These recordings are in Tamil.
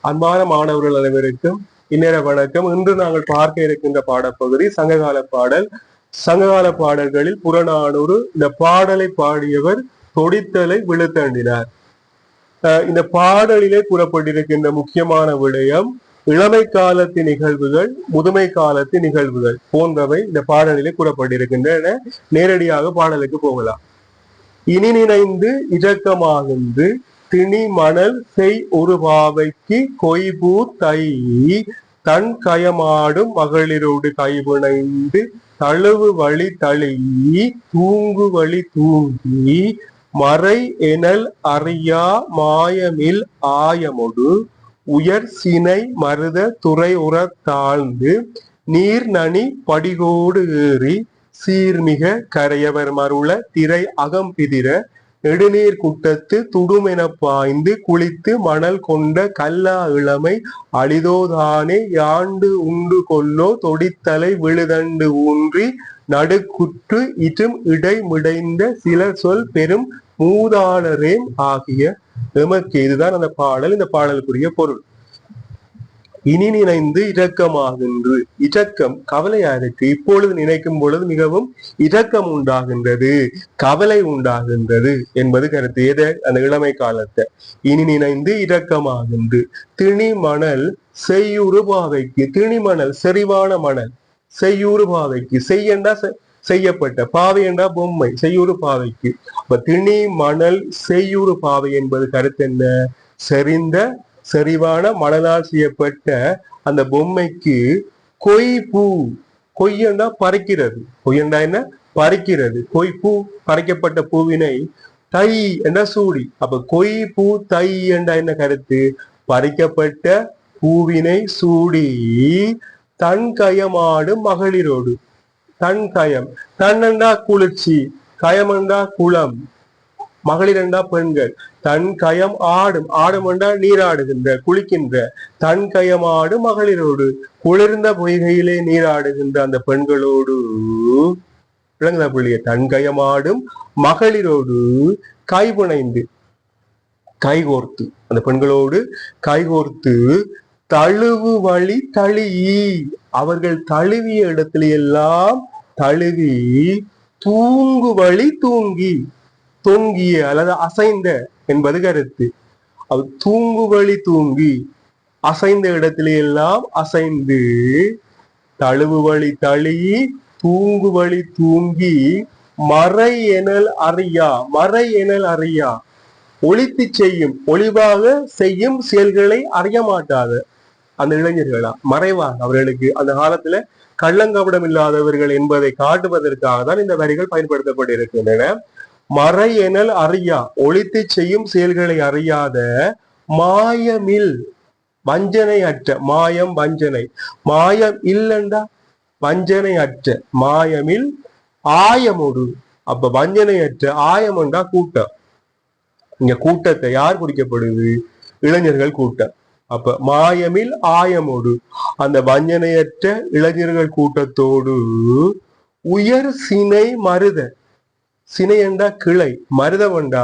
அன்பான மாணவர்கள் அனைவருக்கும் இந்நேர வணக்கம். இன்று நாங்கள் பார்க்க இருக்கின்ற பாடப்பகுதி சங்ககால பாடல். சங்ககால பாடல்களில் புறநானூறு. இந்த பாடலை பாடியவர் தொடித்தலை விழுத்தண்டினார். இந்த பாடலிலே கூறப்பட்டிருக்கின்ற முக்கியமான விடயம் இளமை காலத்து நிகழ்வுகள், முதுமை காலத்து நிகழ்வுகள் போன்றவை இந்த பாடலிலே கூறப்பட்டிருக்கின்றன. நேரடியாக பாடலுக்கு போகலாம். இனி நினைந்து இரக்கமாகின்று திணி மணல் செய் ஒரு பாவைக்கு கொய்பூ தை தன் கயமாடும் மகளிரோடு கைவினைந்து தழுவு வழி தழி தூங்கு வழி தூங்கி மறை எனல் அறியா மாயமில் ஆயமொடு உயர் சினை மருத துறை உற தாழ்ந்து நீர் நனி படிகோடு ஏறி சீர்மிக கரையவர் மருள திரை அகம்பிதிர நெடுநீர் குட்டத்து துடுமென பாய்ந்து குளித்து மணல் கொண்ட கல்லா இளமை அழிதோதானே யாண்டு உண்டு கொல்லோ தொடித்தலை விழுதண்டு ஊன்றி நடுக்குற்று இற்றும் இடை மிடைந்த சில சொல் பெரும் மூதாளரேம் ஆகிய எமக்கு. இதுதான் அந்த பாடல். இந்த பாடலுக்குரிய பொருள். இனி நினைந்து இரக்கமாகின்று. இரக்கம் கவலையா இருக்கு. இப்பொழுது நினைக்கும் பொழுது மிகவும் இரக்கம் உண்டாகின்றது, கவலை உண்டாகின்றது என்பது கருத்து. எதை? அந்த இளமை காலத்தை. இனி நினைந்து இரக்கமாகின்று. திணி மணல் செய்யுறு பாவைக்கு. திணி மணல் செறிவான மணல். செய்யுறு பாவைக்கு. செய்யண்டா செய்யப்பட்ட, பாவை என்றா பொம்மை. செய்யுறு பாவைக்கு. அப்ப திணி மணல் செய்யுறு பாவை என்பது கருத்து என்ன? செறிந்த செறிவான மணலால் செய்யப்பட்ட அந்த பொம்மைக்கு கொய் பூ. கொய்யண்டா பறிக்கிறது. கொய்யண்டா என்ன? பறிக்கிறது. கொய் பூ, பறிக்கப்பட்ட பூவினை தை என்ற சூடி. அப்ப கொய் பூ தை என்றா என்ன கருத்து? பறிக்கப்பட்ட பூவினை சூடி தன் கயமாடும் மகளிரோடு. தன் கயம். தன்னண்டா குளிர்ச்சி, கயமண்டா குளம், மகளிரண்டா பெண்கள். தன் கயம் ஆடும். ஆடும் என்றா நீராடுகின்ற, குளிக்கின்ற. தன் கயமாடு மகளிரோடு. குளிர்ந்த பொய்கையிலே நீராடுகின்ற அந்த பெண்களோடு. விளங்குதா பிள்ளைய? தன் கயமாடும் மகளிரோடு கைபுணைந்து, கைகோர்த்து, அந்த பெண்களோடு கைகோர்த்து தழுவு வழி தழி. அவர்கள் தழுவிய இடத்துல எல்லாம் தழுவி தூங்கு வழி தூங்கி. தொங்கிய அல்லது அசைந்த என்பது கருத்து. அது தூங்கு வழி தூங்கி, அசைந்த இடத்திலே எல்லாம் அசைந்து, தழுவு வழி தழி தூங்கு வழி தூங்கி மறை எனல் அறியா. மறை எனல் அறியா, ஒளித்து செய்யும், ஒளிவாக செய்யும் செயல்களை அறிய மாட்டாத அந்த இளைஞர்களா, மறைவாக அவர்களுக்கு அந்த காலத்துல கள்ளங்கபடம் இல்லாதவர்கள் என்பதை காட்டுவதற்காக தான் இந்த வரிகள் பயன்படுத்தப்பட்டிருக்கின்றன. மறை எனல் அறியா, ஒளித்து செய்யும் செயல்களை அறியாத மாயமில், வஞ்சனை அற்ற. மாயம் வஞ்சனை. மாயம் இல்லண்டா வஞ்சனை அற்ற. மாயமில் ஆயமோடு. அப்ப வஞ்சனையற்ற. ஆயம்ண்டா கூட்டம். இங்க கூட்டத்தை யார் குறிக்கப்படுது? இளைஞர்கள் கூட்டம். அப்ப மாயமில் ஆயமோடு அந்த வஞ்சனையற்ற இளைஞர்கள் கூட்டத்தோடு உயர் சினை மருத. சினை என்றா கிளை, மருதவண்டா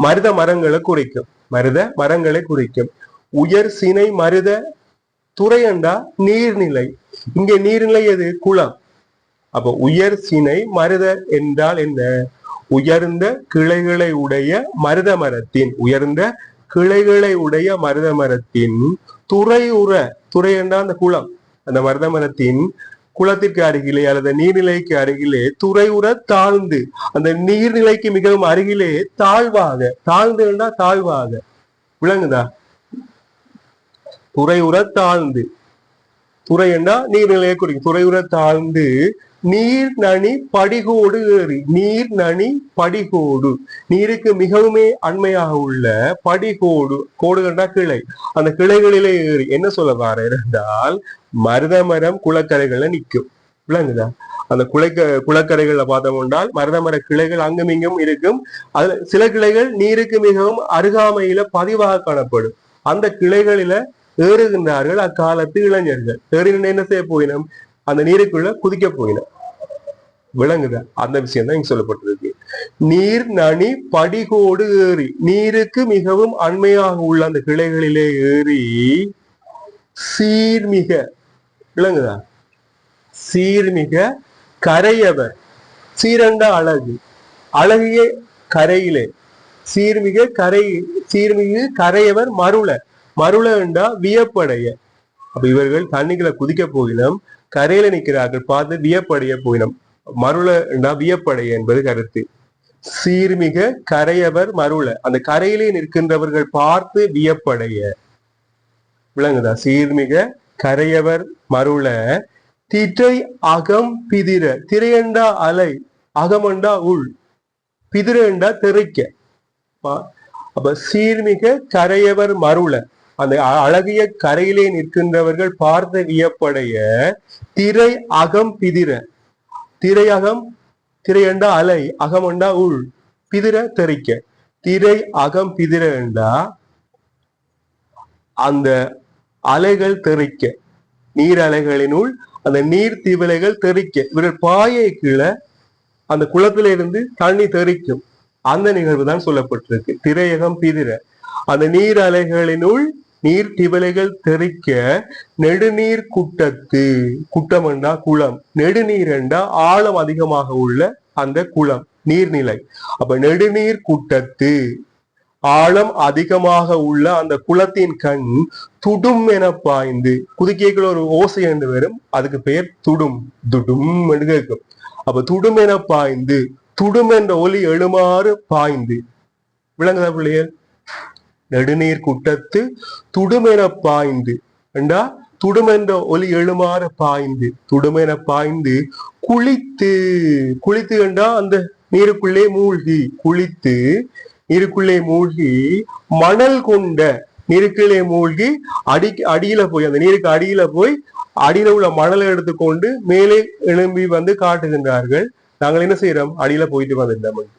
மருத மரங்களை குறிக்கும். மருத மரங்களை குறிக்கும். உயர் சினை மருத. துறையண்டா நீர்நிலை. இங்க நீர்நிலை எது? குளம். அப்ப உயர் சினை மருத என்றால் என்ன? உயர்ந்த கிளைகளை உடைய மருத மரத்தின், உயர்ந்த கிளைகளை உடைய மருத மரத்தின் துறை உற. துறை என்றா அந்த குளம். அந்த மருத மரத்தின் குளத்திற்கு அருகிலே அல்லது நீர்நிலைக்கு அருகிலே துறை உற தாழ்ந்து, அந்த நீர்நிலைக்கு மிகவும் அருகிலே தாழ்வாக. தாழ்ந்து என்றா தாழ்வாக. விளங்குதா? துறை உற தாழ்ந்து. துறை என்றா நீர்நிலையை குறிக்கும். துறை உற தாழ்ந்து நீர் நனி படிகோடு ஏறி. நீர் நனி படிகோடு. நீருக்கு மிகவுமே அண்மையாக உள்ள படிகோடு. கோடு கண்டா கிளை. அந்த கிளைகளிலே ஏறி என்ன சொல்ல வார இருந்தால், மருத மரம் குளக்கரைகள்ல நிற்கும். விளங்குதா? அந்த குளக்கரைகள்ல பார்த்தோம் என்றால் மருத மர கிளைகள் அங்கும் இங்கும் இருக்கும். அதுல சில கிளைகள் நீருக்கு மிகவும் அருகாமையில பதிவாக காணப்படும். அந்த கிளைகளில ஏறுகின்றார்கள் அக்காலத்து இளைஞர்கள். ஏறின என்ன செய்ய போயினோம்? அந்த நீருக்குள்ள குதிக்க போயினோம். விளங்குதா? அந்த விஷயம் தான் இங்க சொல்லப்பட்டிருக்கு. நீர் நனி படிகோடு ஏறி, நீருக்கு மிகவும் அண்மையாக உள்ள அந்த கிளைகளிலே ஏறி சீர்மிக, விளங்குதா, சீர்மிக கரையவர், சீரண்ட அழகு, அழகிய கரையிலே, சீர்மிக கரை, சீர்மிகு கரையவர் மருள, மருள என்றா வியப்படைய. அப்ப இவர்கள் தண்ணிகளை குதிக்க போயினோம், கரையில நிற்கிறார்கள், பார்த்து வியப்படைய போயினோம். மருள என்றா வியப்படைய என்பது கருத்து. சீர்மிக கரையவர் மருள, அந்த கரையிலே நிற்கின்றவர்கள் பார்த்து வியப்படைய, விளங்குதா, சீர்மிக கரையவர் மருள திரை அகம் பிதிர, திரையண்டா அலை, அகமண்டா உள், பிதிரண்டா தெறிக்க. அப்ப சீர்மிக கரையவர் மருள, அந்த அழகிய கரையிலே நிற்கின்றவர்கள் பார்த்த வியப்படைய திரை அகம் பிதிர, திரையகம், திரையண்டா அலை, அகமண்டா உள், பிதிர தெறிக்க. திரை அகம் பிதிர என்றா அந்த அலைகள் தெறிக்க, நீர் அலைகளினுள் அந்த நீர் திவலைகள் தெறிக்க. இவர்கள் பாயை கீழே அந்த குளத்தில இருந்து தண்ணி தெறிக்கும், அந்த நிகழ்வு தான் சொல்லப்பட்டிருக்கு. திரையகம் பிதிர, அந்த நீர் அலைகளினுள் நீர் திவலைகள் தெறிக்க நெடுநீர் குட்டத்து, குட்டம் என்றா குளம், நெடுநீர் என்றா ஆழம் அதிகமாக உள்ள அந்த குளம், நீர்நிலை. அப்ப நெடுநீர் குட்டத்து, ஆழம் அதிகமாக உள்ள அந்த குளத்தின் கண் துடும் என பாய்ந்து, குதிக்கைக்குள்ள ஒரு ஓசை என்று வரும், அதுக்கு பெயர் துடும், துடும் என்று கேட்கும். அப்ப துடும் என பாய்ந்து, துடும் என்ற ஒலி எழுமாறு பாய்ந்து, விளங்குதா பிள்ளையர், நெடுநீர் குட்டத்து துடுமென பாய்ந்து என்றா துடுமென்ற ஒலி எழுமாறு பாய்ந்து, துடுமென பாய்ந்து குளித்து, குளித்து என்றா அந்த நீருக்குள்ளே மூழ்கி, குளித்து நீருக்குள்ளே மூழ்கி மணல் கொண்ட, நீருக்குள்ளே மூழ்கி அடியில போய், அந்த நீருக்கு அடியில போய் அடியில உள்ள மணலை எடுத்துக்கொண்டு மேலே எழும்பி வந்து காட்டுகின்றார்கள். நாங்கள் என்ன செய்யறோம், அடியில போயிட்டு வந்துட்டோம்.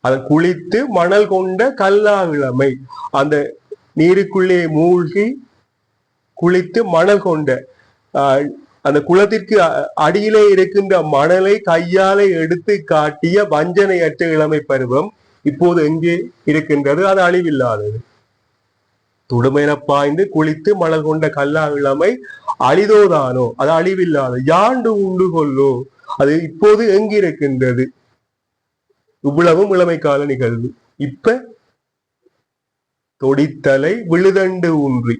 அதை குளித்து மணல் கொண்ட கல்லா இளமை, அந்த நீருக்குள்ளே மூழ்கி குளித்து மணல் கொண்ட, அந்த குளத்திற்கு அடியிலே இருக்கின்ற மணலை கையாலே எடுத்து காட்டிய வஞ்சனையற்ற இளமை பருவம் இப்போது எங்கே இருக்கின்றது, அது அழிவில்லாதது. துடுமென பாய்ந்து குளித்து மணல் கொண்ட கல்லா இளமை அழிதோதானோ, அது அழிவில்லாத, யாண்டு உண்டு கொள்ளோ, அது இப்போது எங்கிருக்கின்றது. இவ்வளவும் இளமை கால நிகழ்வு. இப்ப தொடித்தலை விழுதண்டு ஊன்றி,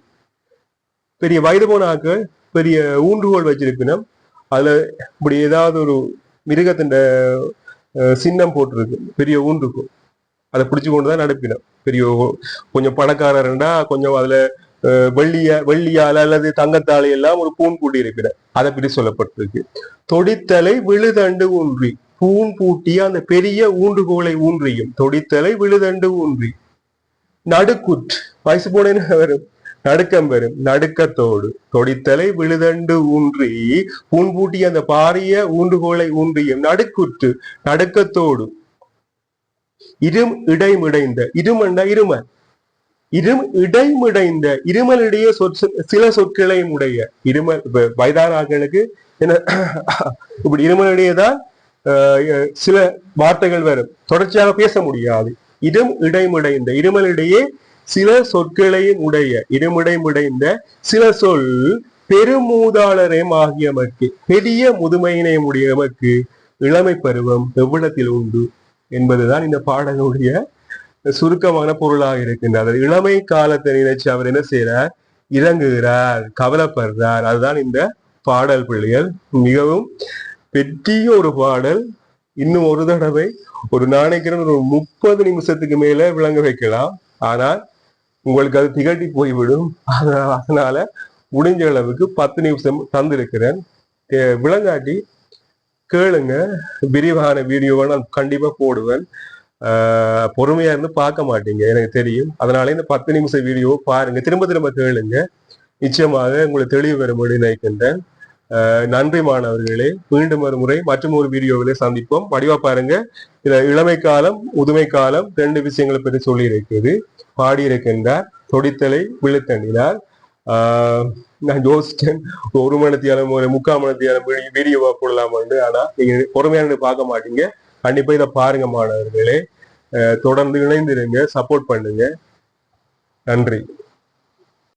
பெரிய வயது போனாக்க பெரிய ஊன்றுகோல் வச்சிருப்பினோம், அதுல இப்படி ஏதாவது ஒரு மிருகத்தின் சின்னம் போட்டிருக்கு, பெரிய ஊன்றுகோல், அதை பிடிச்சு கொண்டுதான் நடப்பினோம். பெரிய கொஞ்சம் பணக்காரர்ண்டா கொஞ்சம் அதுல வெள்ளியால அல்லது தங்கத்தாலை எல்லாம் ஒரு பூன் பூட்டி இருப்பினர், அதை பற்றி சொல்லப்பட்டிருக்கு. தொடித்தலை விழுதண்டு ஊன்றி, பூன் பூட்டிய அந்த பெரிய ஊன்றுகோலை ஊன்றியும், தொடித்தலை விழுதண்டு ஊன்றி நடுக்குற்று, வயசு போன வரும், நடுக்கம் வரும், நடுக்கத்தோடு தொடித்தலை விழுதண்டு ஊன்றி பூன் பூட்டிய அந்த பாரிய ஊன்றுகோலை ஊன்றியும் நடுக்குற்று, நடுக்கத்தோடு இரும் இடைமிடைந்த, இருமண்டா இருமல், இரும் இடைமிடைந்த, இருமலிடையே சில சொற்களையும் உடைய, இருமல் வயதானாக்களுக்கு என்ன இப்படி இருமலிடையேதான் சில வார்த்தைகள் வரும், தொடர்ச்சியாக பேச முடியாது. இடும் இடைமுடைந்த, இருமலிடையே சில சொற்களையும் உடைய, இருமிடைமுடைந்த சில சொல் பெருமூதாளரையும் ஆகியவர்க்கு, பெரிய முதுமையினையும் உடையவர்க்கு இளமை பருவம் எவ்விடத்தில் உண்டு என்பதுதான் இந்த பாடலுடைய சுருக்கமான பொருளாக இருக்கின்றது. இளமை காலத்தை நினைச்சு அவர் என்ன செய்யறார், இறங்குகிறார், கவலைப்படுறார். அதுதான் இந்த பாடல் பிள்ளைகள். மிகவும் பெரிய ஒரு பாடல். இன்னும் ஒரு தடவை ஒரு நாளைக்கு ஒரு 30 நிமிஷத்துக்கு மேல விளங்க வைக்கலாம், ஆனால் உங்களுக்கு அது திகட்டி போய்விடும். அதனால முடிஞ்ச அளவுக்கு 10 நிமிஷம் தந்திருக்கிறேன். விளங்காட்டி கேளுங்க, விரிவான வீடியோவை நான் கண்டிப்பா போடுவேன். பொறுமையா இருந்து பார்க்க மாட்டீங்க எனக்கு தெரியும். அதனால இந்த 10 நிமிஷ வீடியோ பாருங்க, திரும்ப திரும்ப கேளுங்க, நிச்சயமாக உங்களுக்கு தெளிவு வரும்படி நினைக்கின்றேன். நன்றி மாணவர்களே. மீண்டும் ஒரு முறை மற்றும் ஒரு வீடியோவிலே சந்திப்போம். வடிவா பாருங்க, இதுல இளமை காலம் முதுமை காலம் 2 விஷயங்களை பற்றி சொல்லி இருக்குது. பாடியிருக்கின்றார், தொடித்தலை விழுத்தண்டினார். நான் யோசிச்சேன் 1 மணித்தியாலம் 3/4 மணித்தியாலம் வீடியோவா போடலாமான்னு. ஆனா நீங்க பொறுமையான பார்க்க மாட்டீங்க. கண்டிப்பா இதை பாருங்க மாணவர்களே. தொடர்ந்து இணைந்திருங்க, சப்போர்ட் பண்ணுங்க. நன்றி.